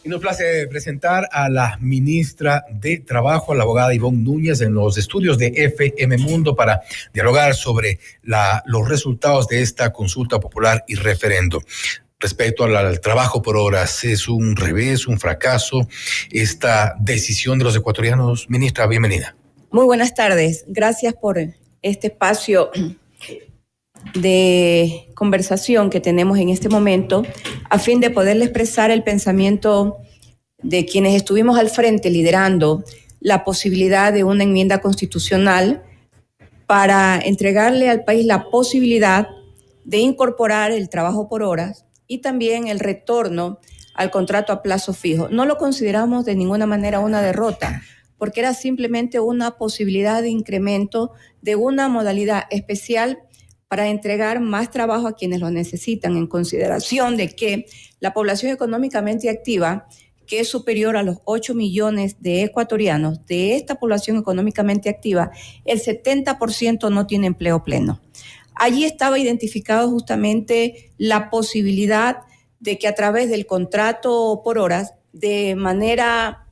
Y nos place presentar a la ministra de Trabajo, la abogada Ivonne Núñez, en los estudios de FM Mundo para dialogar sobre los resultados de esta consulta popular y referendo. Respecto al trabajo por horas, ¿es un revés, un fracaso esta decisión de los ecuatorianos? Ministra, bienvenida. Muy buenas tardes. Gracias por este espacio de conversación que tenemos en este momento a fin de poderle expresar el pensamiento de quienes estuvimos al frente liderando la posibilidad de una enmienda constitucional para entregarle al país la posibilidad de incorporar el trabajo por horas y también el retorno al contrato a plazo fijo. No lo consideramos de ninguna manera una derrota, porque era simplemente una posibilidad de incremento de una modalidad especial para entregar más trabajo a quienes lo necesitan, en consideración de que la población económicamente activa, que es superior a los 8 millones de ecuatorianos, de esta población económicamente activa, el 70% no tiene empleo pleno. Allí estaba identificado justamente la posibilidad de que a través del contrato por horas, de manera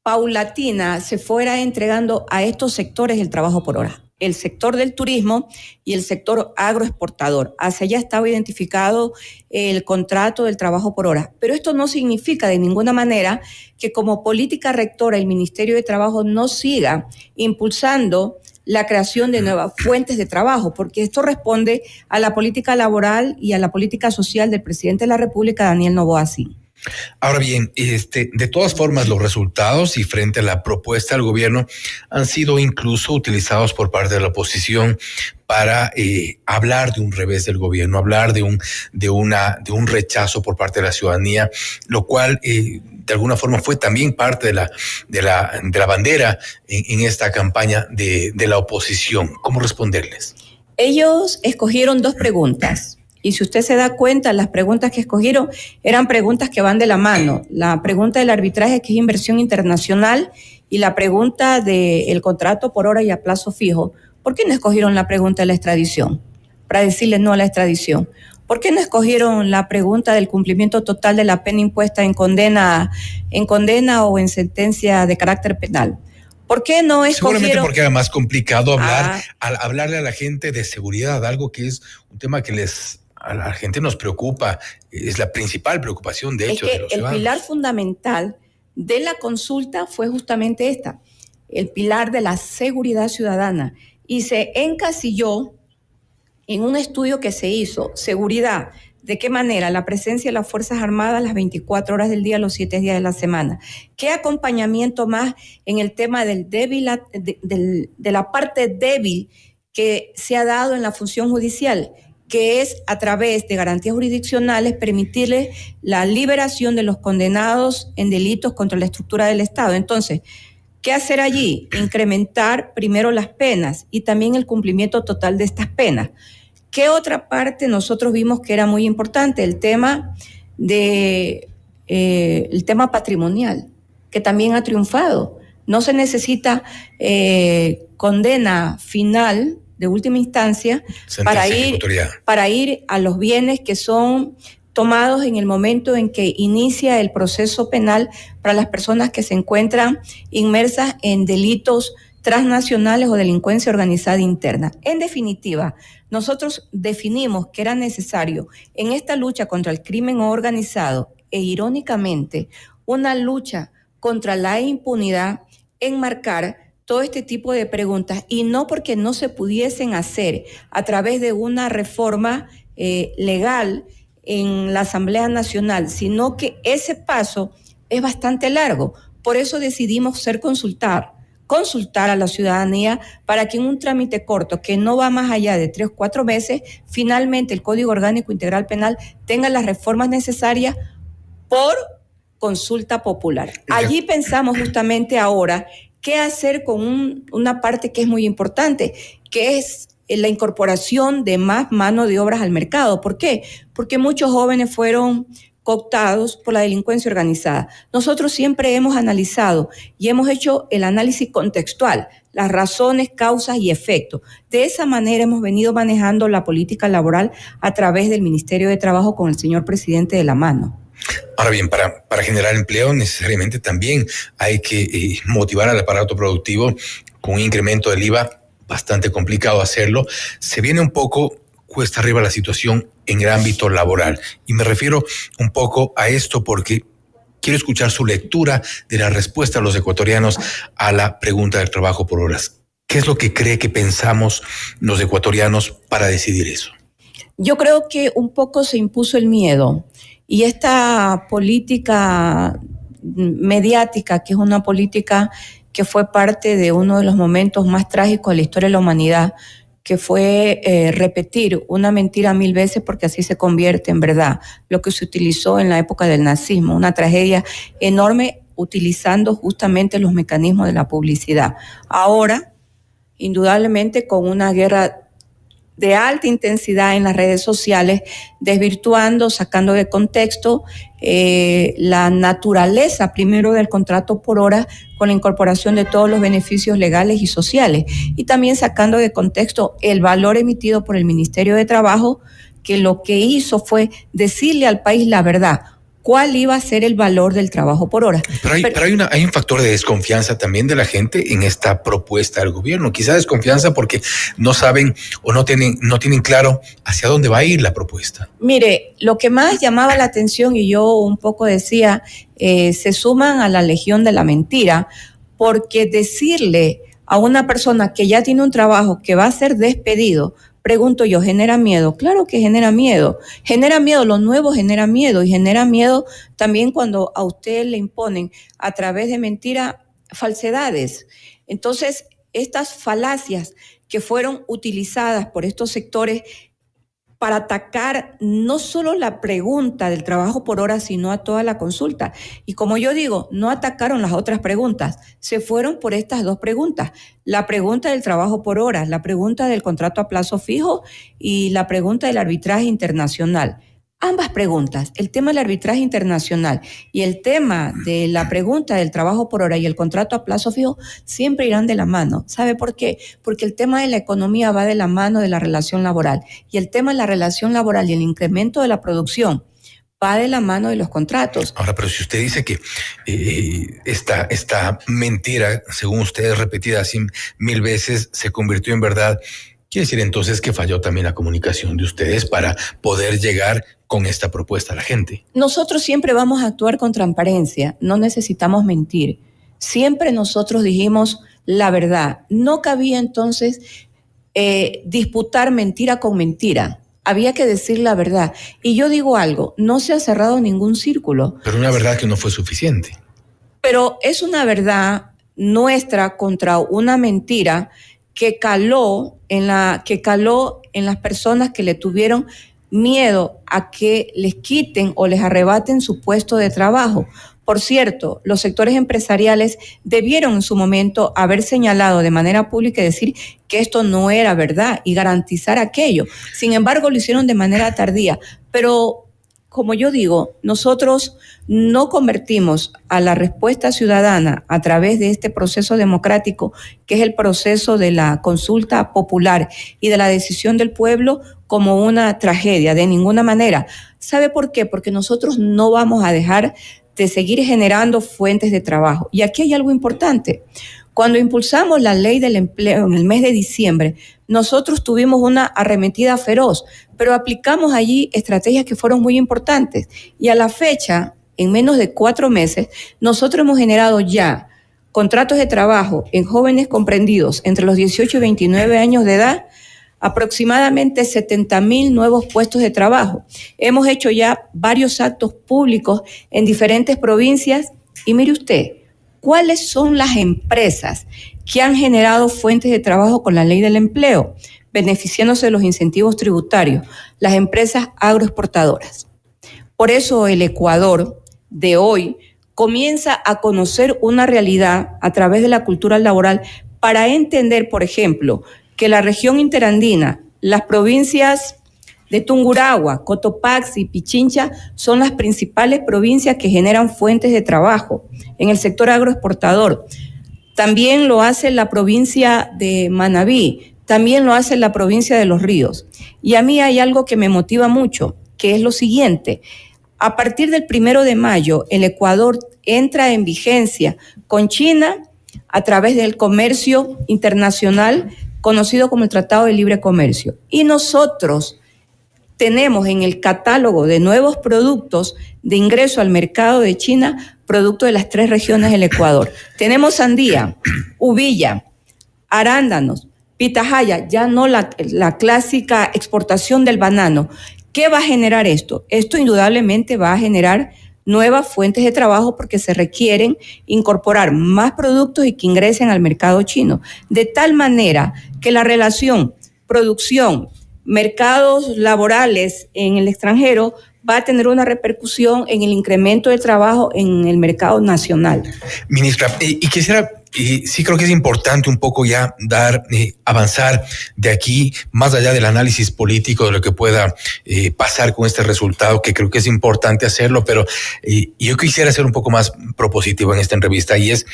paulatina, se fuera entregando a estos sectores el trabajo por horas. El sector del turismo y el sector agroexportador. Hacia allá estaba identificado el contrato del trabajo por hora. Pero esto no significa de ninguna manera que como política rectora el Ministerio de Trabajo no siga impulsando la creación de nuevas fuentes de trabajo, porque esto responde a la política laboral y a la política social del presidente de la República, Daniel Noboa Cid. Ahora bien, de todas formas, los resultados y frente a la propuesta del gobierno han sido incluso utilizados por parte de la oposición para hablar de un revés del gobierno, hablar de un rechazo por parte de la ciudadanía, lo cual de alguna forma fue también parte de la bandera en esta campaña de la oposición. ¿Cómo responderles? Ellos escogieron dos preguntas. Y si usted se da cuenta, las preguntas que escogieron eran preguntas que van de la mano. La pregunta del arbitraje, que es inversión internacional, y la pregunta del contrato por hora y a plazo fijo. ¿Por qué no escogieron la pregunta de la extradición? Para decirle no a la extradición. ¿Por qué no escogieron la pregunta del cumplimiento total de la pena impuesta en condena o en sentencia de carácter penal? ¿Por qué no escogieron? Seguramente porque era más complicado hablarle a la gente de seguridad, algo que es un tema que a la gente nos preocupa, es la principal preocupación, de hecho, de los ciudadanos. El pilar fundamental de la consulta fue justamente esta, el pilar de la seguridad ciudadana, y se encasilló en un estudio que se hizo, seguridad, de qué manera la presencia de las Fuerzas Armadas las 24 horas del día, los 7 días de la semana, qué acompañamiento más en el tema de la parte débil que se ha dado en la función judicial, que es a través de garantías jurisdiccionales permitirle la liberación de los condenados en delitos contra la estructura del Estado. Entonces, ¿qué hacer allí? Incrementar primero las penas y también el cumplimiento total de estas penas. ¿Qué otra parte nosotros vimos que era muy importante? El tema patrimonial, que también ha triunfado. No se necesita condena final de última instancia para ir a los bienes que son tomados en el momento en que inicia el proceso penal para las personas que se encuentran inmersas en delitos transnacionales o delincuencia organizada interna. En definitiva, nosotros definimos que era necesario en esta lucha contra el crimen organizado e irónicamente una lucha contra la impunidad, enmarcar todo este tipo de preguntas, y no porque no se pudiesen hacer a través de una reforma legal en la Asamblea Nacional, sino que ese paso es bastante largo. Por eso decidimos consultar a la ciudadanía para que en un trámite corto que no va más allá de 3 o 4 meses, finalmente el Código Orgánico Integral Penal tenga las reformas necesarias por consulta popular. Allí pensamos justamente ahora qué hacer con una parte que es muy importante, que es la incorporación de más mano de obras al mercado. ¿Por qué? Porque muchos jóvenes fueron cooptados por la delincuencia organizada. Nosotros siempre hemos analizado y hemos hecho el análisis contextual, las razones, causas y efectos. De esa manera hemos venido manejando la política laboral a través del Ministerio de Trabajo con el señor presidente de la mano. Ahora bien, para generar empleo necesariamente también hay que motivar al aparato productivo con un incremento del IVA, bastante complicado hacerlo. Se viene un poco cuesta arriba la situación en el ámbito laboral. Y me refiero un poco a esto porque quiero escuchar su lectura de la respuesta de los ecuatorianos a la pregunta del trabajo por horas. ¿Qué es lo que cree que pensamos los ecuatorianos para decidir eso? Yo creo que un poco se impuso el miedo y esta política mediática, que es una política que fue parte de uno de los momentos más trágicos de la historia de la humanidad, que fue repetir una mentira 1000 veces porque así se convierte en verdad, lo que se utilizó en la época del nazismo, una tragedia enorme utilizando justamente los mecanismos de la publicidad. Ahora, indudablemente con una guerra de alta intensidad en las redes sociales, desvirtuando, sacando de contexto la naturaleza primero del contrato por hora con la incorporación de todos los beneficios legales y sociales y también sacando de contexto el valor emitido por el Ministerio de Trabajo, que lo que hizo fue decirle al país la verdad. ¿Cuál iba a ser el valor del trabajo por hora? Pero hay un factor de desconfianza también de la gente en esta propuesta del gobierno. Quizá desconfianza porque no saben o no tienen claro hacia dónde va a ir la propuesta. Mire, lo que más llamaba la atención, y yo un poco decía, se suman a la legión de la mentira, porque decirle a una persona que ya tiene un trabajo que va a ser despedido, pregunto yo, ¿genera miedo? Claro que genera miedo. Genera miedo, lo nuevo genera miedo y genera miedo también cuando a usted le imponen a través de mentira falsedades. Entonces, estas falacias que fueron utilizadas por estos sectores para atacar no solo la pregunta del trabajo por hora, sino a toda la consulta. Y como yo digo, no atacaron las otras preguntas, se fueron por estas dos preguntas. La pregunta del trabajo por hora, la pregunta del contrato a plazo fijo y la pregunta del arbitraje internacional. Ambas preguntas, el tema del arbitraje internacional y el tema de la pregunta del trabajo por hora y el contrato a plazo fijo siempre irán de la mano. ¿Sabe por qué? Porque el tema de la economía va de la mano de la relación laboral y el tema de la relación laboral y el incremento de la producción va de la mano de los contratos. Ahora, pero si usted dice que esta mentira, según ustedes repetida así 1000 veces, se convirtió en verdad, quiere decir entonces que falló también la comunicación de ustedes para poder llegar con esta propuesta a la gente. Nosotros siempre vamos a actuar con transparencia, no necesitamos mentir. Siempre nosotros dijimos la verdad. No cabía entonces disputar mentira con mentira. Había que decir la verdad. Y yo digo algo, no se ha cerrado ningún círculo. Pero una verdad que no fue suficiente. Pero es una verdad nuestra contra una mentira que caló en las personas que le tuvieron miedo a que les quiten o les arrebaten su puesto de trabajo. Por cierto, los sectores empresariales debieron en su momento haber señalado de manera pública y decir que esto no era verdad y garantizar aquello. Sin embargo, lo hicieron de manera tardía. Pero, como yo digo, nosotros no convertimos a la respuesta ciudadana a través de este proceso democrático, que es el proceso de la consulta popular y de la decisión del pueblo, como una tragedia, de ninguna manera. ¿Sabe por qué? Porque nosotros no vamos a dejar de seguir generando fuentes de trabajo. Y aquí hay algo importante. Cuando impulsamos la ley del empleo en el mes de diciembre, nosotros tuvimos una arremetida feroz, pero aplicamos allí estrategias que fueron muy importantes. Y a la fecha, en menos de 4 meses, nosotros hemos generado ya contratos de trabajo en jóvenes comprendidos entre los 18 y 29 años de edad, aproximadamente 70,000 nuevos puestos de trabajo. Hemos hecho ya varios actos públicos en diferentes provincias y mire usted, ¿cuáles son las empresas que han generado fuentes de trabajo con la ley del empleo, beneficiándose de los incentivos tributarios? Las empresas agroexportadoras. Por eso el Ecuador de hoy comienza a conocer una realidad a través de la cultura laboral para entender, por ejemplo, que la región interandina, las provincias de Tungurahua, Cotopaxi y Pichincha son las principales provincias que generan fuentes de trabajo en el sector agroexportador. También lo hace la provincia de Manabí, también lo hace la provincia de Los Ríos. Y a mí hay algo que me motiva mucho, que es lo siguiente. A partir del 1 de mayo, el Ecuador entra en vigencia con China a través del comercio internacional conocido como el Tratado de Libre Comercio. Y nosotros tenemos en el catálogo de nuevos productos de ingreso al mercado de China, producto de las 3 regiones del Ecuador. Tenemos sandía, uvilla, arándanos, pitahaya, ya no la clásica exportación del banano. ¿Qué va a generar esto? Esto indudablemente va a generar nuevas fuentes de trabajo porque se requieren incorporar más productos y que ingresen al mercado chino. De tal manera que la relación producción, mercados laborales en el extranjero va a tener una repercusión en el incremento de trabajo en el mercado nacional. Ministra, y quisiera, sí creo que es importante un poco ya avanzar de aquí, más allá del análisis político de lo que pueda pasar con este resultado, que creo que es importante hacerlo, pero yo quisiera ser un poco más propositivo en esta entrevista, y es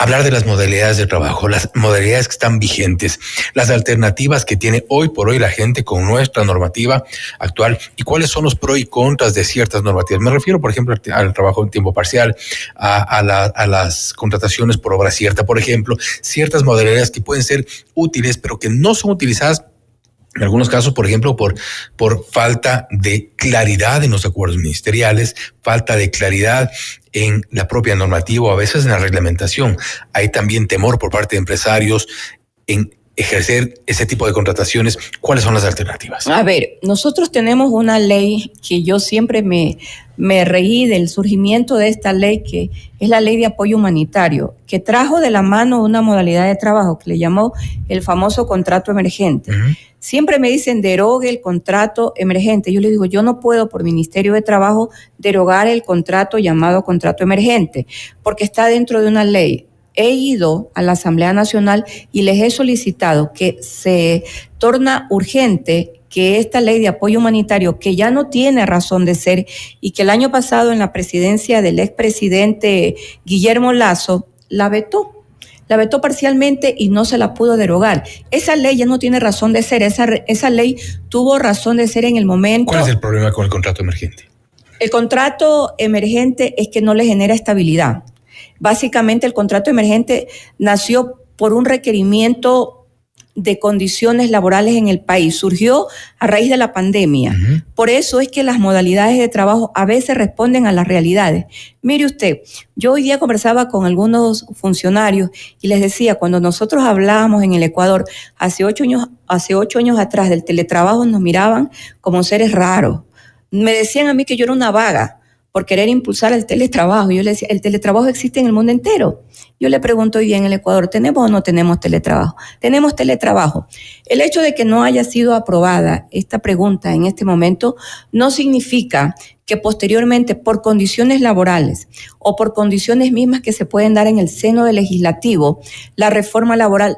hablar de las modalidades de trabajo, las modalidades que están vigentes, las alternativas que tiene hoy por hoy la gente con nuestra normativa actual y cuáles son los pros y contras de ciertas normativas. Me refiero, por ejemplo, al trabajo en tiempo parcial, a las contrataciones por obra cierta, por ejemplo, ciertas modalidades que pueden ser útiles, pero que no son utilizadas en algunos casos, por ejemplo, por falta de claridad en los acuerdos ministeriales, falta de claridad en la propia normativa o a veces en la reglamentación. Hay también temor por parte de empresarios en ejercer ese tipo de contrataciones. ¿Cuáles son las alternativas? A ver, nosotros tenemos una ley que yo siempre me reí del surgimiento de esta ley, que es la Ley de Apoyo Humanitario, que trajo de la mano una modalidad de trabajo que le llamó el famoso contrato emergente. Uh-huh. Siempre me dicen, derogue el contrato emergente. Yo les digo, yo no puedo por Ministerio de Trabajo derogar el contrato llamado contrato emergente, porque está dentro de una ley. He ido a la Asamblea Nacional y les he solicitado que se torna urgente que esta ley de apoyo humanitario, que ya no tiene razón de ser y que el año pasado en la presidencia del expresidente Guillermo Lasso la vetó parcialmente y no se la pudo derogar. Esa ley ya no tiene razón de ser, esa ley tuvo razón de ser en el momento. ¿Cuál es el problema con el contrato emergente? El contrato emergente es que no le genera estabilidad. Básicamente el contrato emergente nació por un requerimiento de condiciones laborales en el país. Surgió a raíz de la pandemia. Uh-huh. Por eso es que las modalidades de trabajo a veces responden a las realidades. Mire usted, yo hoy día conversaba con algunos funcionarios y les decía, cuando nosotros hablábamos en el Ecuador hace 8 años atrás del teletrabajo, nos miraban como seres raros. Me decían a mí que yo era una vaga por querer impulsar el teletrabajo. Yo le decía, el teletrabajo existe en el mundo entero. Yo le pregunto hoy día en el Ecuador, ¿tenemos o no tenemos teletrabajo? Tenemos teletrabajo. El hecho de que no haya sido aprobada esta pregunta en este momento no significa que posteriormente, por condiciones laborales o por condiciones mismas que se pueden dar en el seno del legislativo, la reforma laboral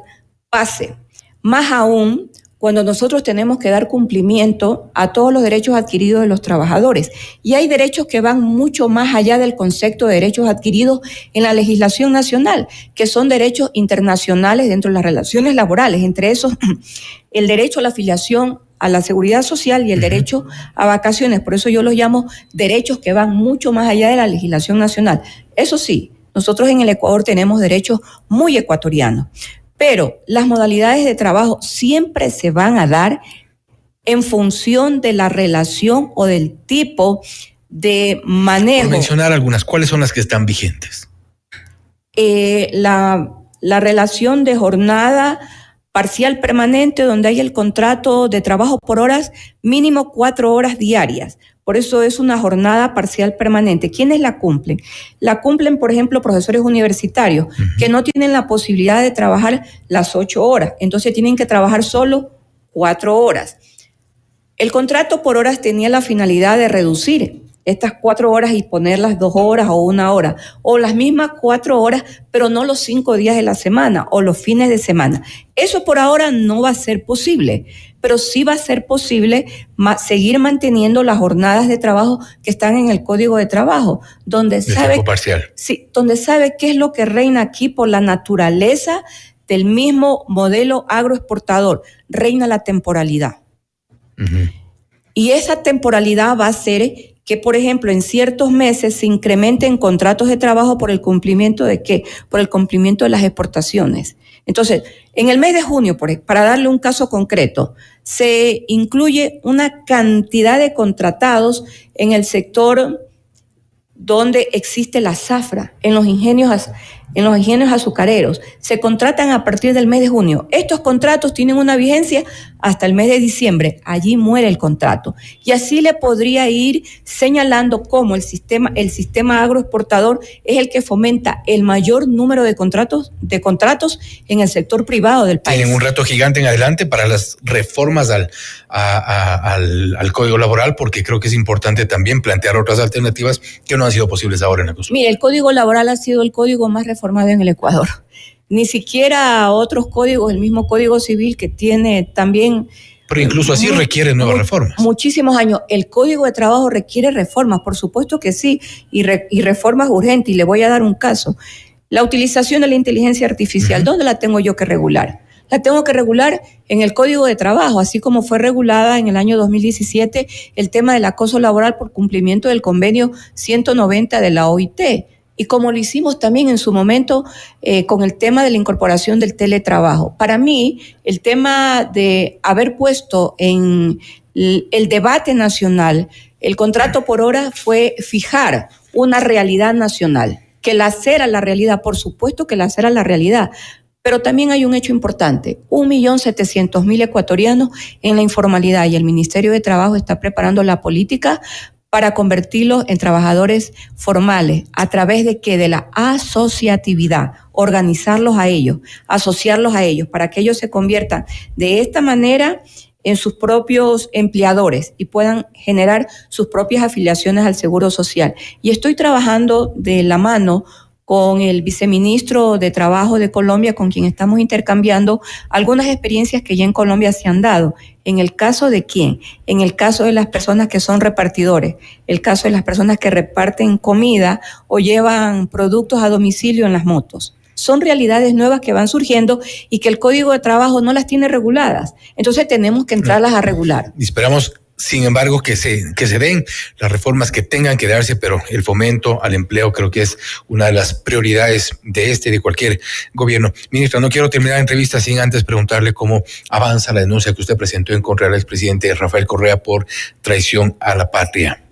pase. Más aún cuando nosotros tenemos que dar cumplimiento a todos los derechos adquiridos de los trabajadores. Y hay derechos que van mucho más allá del concepto de derechos adquiridos en la legislación nacional, que son derechos internacionales dentro de las relaciones laborales, entre esos el derecho a la afiliación a la seguridad social y el derecho a vacaciones. Por eso yo los llamo derechos que van mucho más allá de la legislación nacional. Eso sí, nosotros en el Ecuador tenemos derechos muy ecuatorianos. Pero las modalidades de trabajo siempre se van a dar en función de la relación o del tipo de manejo. Por mencionar algunas, ¿cuáles son las que están vigentes? La relación de jornada parcial permanente, donde hay el contrato de trabajo por horas, mínimo 4 horas diarias. Por eso es una jornada parcial permanente. ¿Quiénes la cumplen? La cumplen, por ejemplo, profesores universitarios que no tienen la posibilidad de trabajar las 8 horas. Entonces tienen que trabajar solo 4 horas. El contrato por horas tenía la finalidad de reducir estas 4 horas y ponerlas 2 horas o 1 hora, o las mismas 4 horas, pero no los 5 días de la semana o los fines de semana. Eso por ahora no va a ser posible, pero sí va a ser posible seguir manteniendo las jornadas de trabajo que están en el Código de Trabajo, donde tiempo parcial. Sí, donde sabe qué es lo que reina aquí por la naturaleza del mismo modelo agroexportador. Reina la temporalidad. Uh-huh. Y esa temporalidad va a ser que, por ejemplo, en ciertos meses se incrementen contratos de trabajo por el cumplimiento de ¿qué? Por el cumplimiento de las exportaciones. Entonces, en el mes de junio, para darle un caso concreto, se incluye una cantidad de contratados en el sector donde existe la zafra, en los ingenios azucareros. Se contratan a partir del mes de junio. Estos contratos tienen una vigencia hasta el mes de diciembre. Allí muere el contrato. Y así le podría ir señalando cómo el sistema agroexportador es el que fomenta el mayor número de contratos en el sector privado del país. Tienen un reto gigante en adelante para las reformas al Código Laboral, porque creo que es importante también plantear otras alternativas que no han sido posibles ahora en la consulta. Mire, el Código Laboral ha sido el código más reformado en el Ecuador. Ni siquiera otros códigos, el mismo Código Civil que tiene también... Pero incluso así requiere nuevas reformas. Muchísimos años. El Código de Trabajo requiere reformas, por supuesto que sí, y reformas urgentes. Y le voy a dar un caso. La utilización de la inteligencia artificial, ¿dónde la tengo yo que regular? La tengo que regular en el Código de Trabajo, así como fue regulada en el año 2017 el tema del acoso laboral por cumplimiento del convenio 190 de la OIT. Y como lo hicimos también en su momento con el tema de la incorporación del teletrabajo. Para mí, el tema de haber puesto en el debate nacional el contrato por hora fue fijar una realidad nacional, que la era la realidad, por supuesto que la era la realidad. Pero también hay un hecho importante, 1.700.000 ecuatorianos en la informalidad y el Ministerio de Trabajo está preparando la política para convertirlos en trabajadores formales. ¿A través de qué? De la asociatividad, organizarlos a ellos, asociarlos a ellos, para que ellos se conviertan de esta manera en sus propios empleadores y puedan generar sus propias afiliaciones al Seguro Social. Y estoy trabajando de la mano con el viceministro de Trabajo de Colombia, con quien estamos intercambiando algunas experiencias que ya en Colombia se han dado. ¿En el caso de quién? En el caso de las personas que son repartidores, el caso de las personas que reparten comida o llevan productos a domicilio en las motos. Son realidades nuevas que van surgiendo y que el Código de Trabajo no las tiene reguladas. Entonces tenemos que entrarlas a regular. Y esperamos, sin embargo, que se den las reformas que tengan que darse, pero el fomento al empleo creo que es una de las prioridades de este y de cualquier gobierno. Ministra, no quiero terminar la entrevista sin antes preguntarle cómo avanza la denuncia que usted presentó en contra del expresidente Rafael Correa por traición a la patria.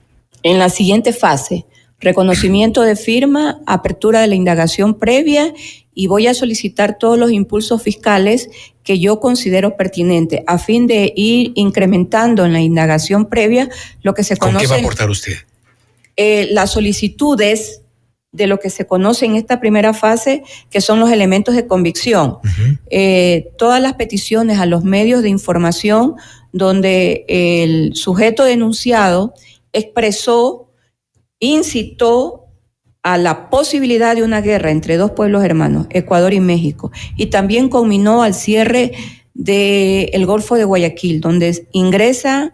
En la siguiente fase, reconocimiento de firma, apertura de la indagación previa y voy a solicitar todos los impulsos fiscales que yo considero pertinentes a fin de ir incrementando en la indagación previa lo que se conoce. ¿Con qué va a aportar usted? Las solicitudes de lo que se conoce en esta primera fase, que son los elementos de convicción. Todas las peticiones a los medios de información donde el sujeto denunciado incitó a la posibilidad de una guerra entre dos pueblos hermanos, Ecuador y México, y también culminó al cierre del Golfo de Guayaquil, donde ingresa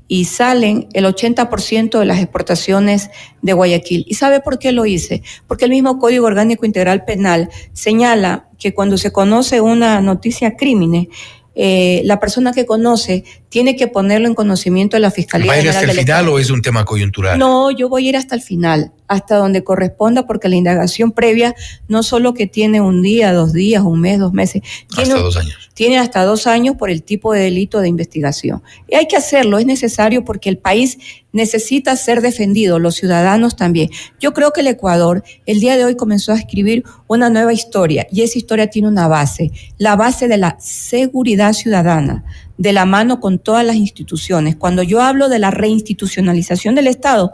y salen el 80% de las exportaciones de Guayaquil. ¿Y sabe por qué lo hice? Porque el mismo Código Orgánico Integral Penal señala que cuando se conoce una noticia crímenes, la persona que conoce tiene que ponerlo en conocimiento de la Fiscalía. ¿Va a ir hasta el final o es un tema coyuntural? No, yo voy a ir hasta el final, hasta donde corresponda, porque la indagación previa no solo que tiene un día, 2 días, un mes, 2 meses. Hasta 2 años. Tiene hasta 2 años por el tipo de delito de investigación. Y hay que hacerlo, es necesario porque el país necesita ser defendido, los ciudadanos también. Yo creo que el Ecuador el día de hoy comenzó a escribir una nueva historia y esa historia tiene una base, la base de la seguridad ciudadana, de la mano con todas las instituciones. Cuando yo hablo de la reinstitucionalización del Estado,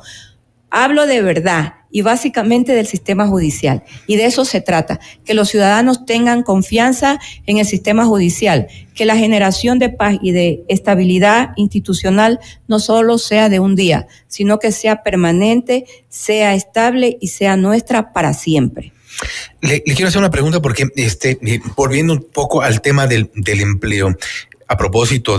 hablo de verdad y básicamente del sistema judicial. Y de eso se trata, que los ciudadanos tengan confianza en el sistema judicial, que la generación de paz y de estabilidad institucional no solo sea de un día, sino que sea permanente, sea estable y sea nuestra para siempre. Le quiero hacer una pregunta porque, volviendo un poco al tema del empleo, a propósito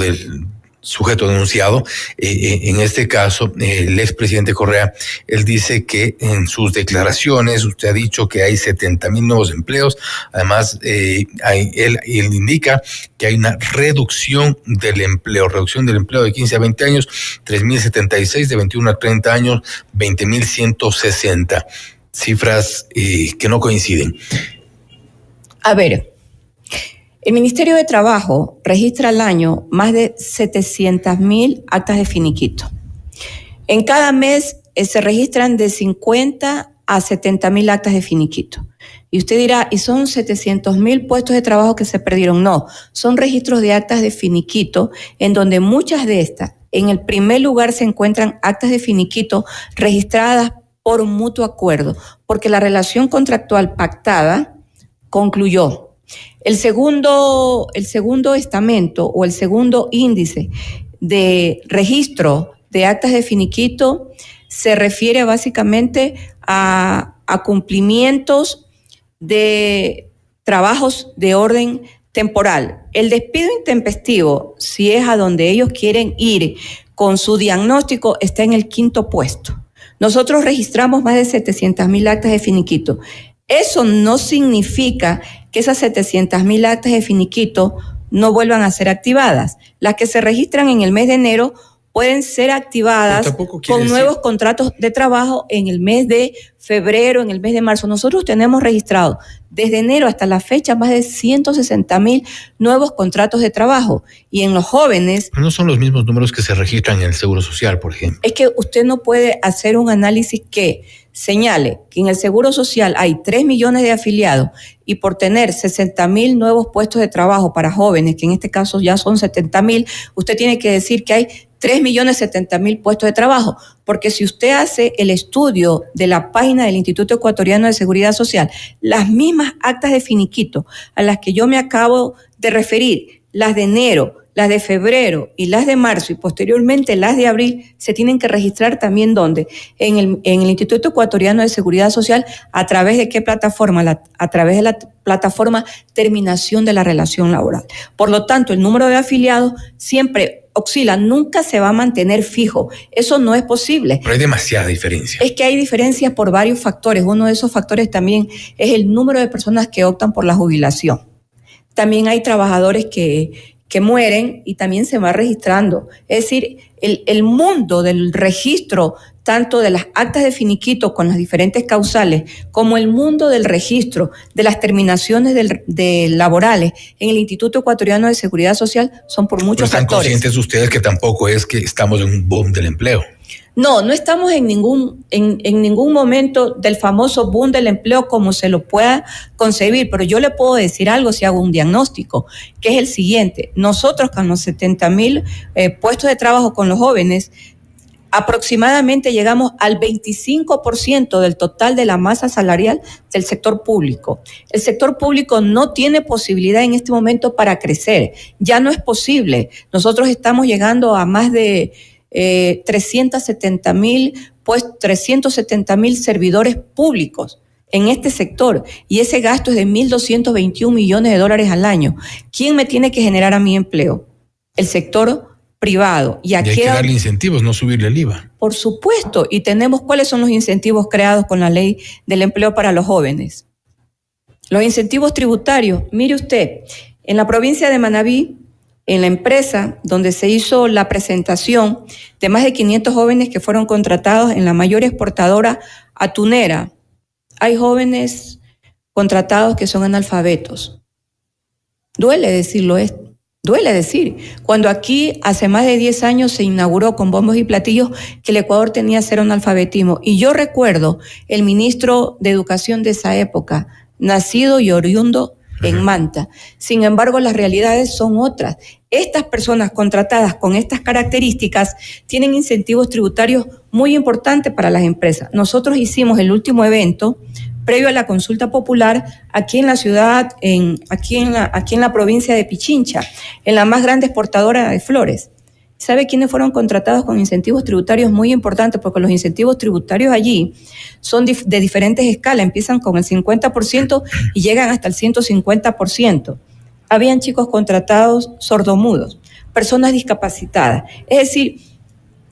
sujeto denunciado. En este caso, el expresidente Correa, él dice que en sus declaraciones usted ha dicho que hay 70,000 nuevos empleos. Además, él indica que hay una reducción del empleo de 15 a 20 años, 3,076, de 21 a 30 años, 20,160. Cifras que no coinciden. A ver, el Ministerio de Trabajo registra al año más de 700,000 actas de finiquito. En cada mes se registran de 50 a 70,000 actas de finiquito. Y usted dirá, ¿y son 700,000 puestos de trabajo que se perdieron? No, son registros de actas de finiquito en donde muchas de estas, en el primer lugar se encuentran actas de finiquito registradas por un mutuo acuerdo, porque la relación contractual pactada concluyó. El segundo estamento o el segundo índice de registro de actas de finiquito se refiere básicamente a cumplimientos de trabajos de orden temporal. El despido intempestivo, si es a donde ellos quieren ir con su diagnóstico, está en el 5º puesto. Nosotros registramos más de 700,000 actas de finiquito. Eso no significa que esas 700,000 actas de finiquito no vuelvan a ser activadas. Las que se registran en el mes de enero pueden ser activadas con nuevos contratos de trabajo en el mes de febrero, en el mes de marzo. Nosotros tenemos registrado desde enero hasta la fecha más de 160,000 nuevos contratos de trabajo. Y en los jóvenes... Pero no son los mismos números que se registran en el Seguro Social, por ejemplo. Es que usted no puede hacer un análisis que señale que en el Seguro Social hay 3 millones de afiliados y por tener 60,000 nuevos puestos de trabajo para jóvenes, que en este caso ya son 70,000, usted tiene que decir que hay 3,070,000 puestos de trabajo, porque si usted hace el estudio de la página del Instituto Ecuatoriano de Seguridad Social, las mismas actas de finiquito a las que yo me acabo de referir, las de enero, las de febrero y las de marzo y posteriormente las de abril, se tienen que registrar también ¿dónde? En el Instituto Ecuatoriano de Seguridad Social. ¿A través de qué plataforma? A través de la plataforma Terminación de la Relación Laboral. Por lo tanto, el número de afiliados siempre oscila, nunca se va a mantener fijo. Eso no es posible. Pero hay demasiada diferencia. Es que hay diferencias por varios factores. Uno de esos factores también es el número de personas que optan por la jubilación. También hay trabajadores que mueren y también se va registrando. Es decir, el mundo del registro, tanto de las actas de finiquito con las diferentes causales, como el mundo del registro de las terminaciones de laborales en el Instituto Ecuatoriano de Seguridad Social, son por muchos factores. ¿Están conscientes ustedes que tampoco es que estamos en un boom del empleo? No estamos en ningún momento del famoso boom del empleo como se lo pueda concebir, pero yo le puedo decir algo si hago un diagnóstico, que es el siguiente. Nosotros con los 70,000 puestos de trabajo con los jóvenes, aproximadamente llegamos al 25% del total de la masa salarial del sector público. El sector público no tiene posibilidad en este momento para crecer, ya no es posible. Nosotros estamos llegando a más de 370,000 servidores públicos en este sector y ese gasto es de $1,221 millones al año. ¿Quién me tiene que generar a mi empleo? El sector privado. Y aquí hay que darle incentivos, no subirle el IVA. Por supuesto, y tenemos cuáles son los incentivos creados con la ley del empleo para los jóvenes. Los incentivos tributarios, mire usted, en la provincia de Manabí, en la empresa donde se hizo la presentación de más de 500 jóvenes que fueron contratados en la mayor exportadora atunera, hay jóvenes contratados que son analfabetos. Duele decirlo esto, duele decir. Cuando aquí hace más de 10 años se inauguró con bombos y platillos que el Ecuador tenía cero analfabetismo. Y yo recuerdo el ministro de Educación de esa época, nacido y oriundo en Manta. Sin embargo, las realidades son otras. Estas personas contratadas con estas características tienen incentivos tributarios muy importantes para las empresas. Nosotros hicimos el último evento previo a la consulta popular aquí en la ciudad, aquí en la provincia de Pichincha, en la más grande exportadora de flores. ¿Sabe quiénes fueron contratados con incentivos tributarios muy importantes? Porque los incentivos tributarios allí son de diferentes escalas, empiezan con el 50% y llegan hasta el 150%. Habían chicos contratados sordomudos, personas discapacitadas. Es decir,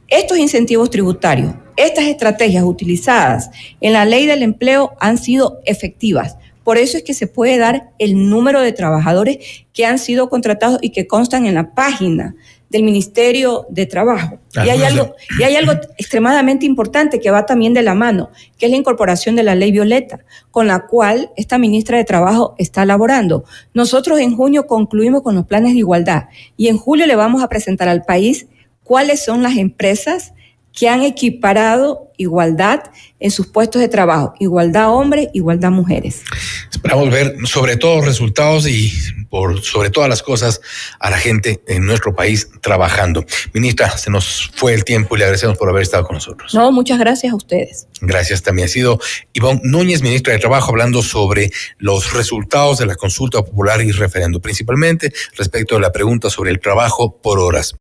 estos incentivos tributarios, estas estrategias utilizadas en la ley del empleo han sido efectivas. Por eso es que se puede dar el número de trabajadores que han sido contratados y que constan en la página del Ministerio de Trabajo. Y hay algo extremadamente importante que va también de la mano, que es la incorporación de la Ley Violeta, con la cual esta ministra de Trabajo está elaborando. Nosotros en junio concluimos con los planes de igualdad y en julio le vamos a presentar al país cuáles son las empresas que han equiparado igualdad en sus puestos de trabajo, igualdad hombres, igualdad mujeres. Esperamos ver sobre todo resultados y por sobre todas las cosas a la gente en nuestro país trabajando. Ministra, se nos fue el tiempo y le agradecemos por haber estado con nosotros. No, muchas gracias a ustedes. Gracias. También ha sido Ivonne Núñez, ministra de Trabajo, hablando sobre los resultados de la consulta popular y referendo, principalmente respecto a la pregunta sobre el trabajo por horas.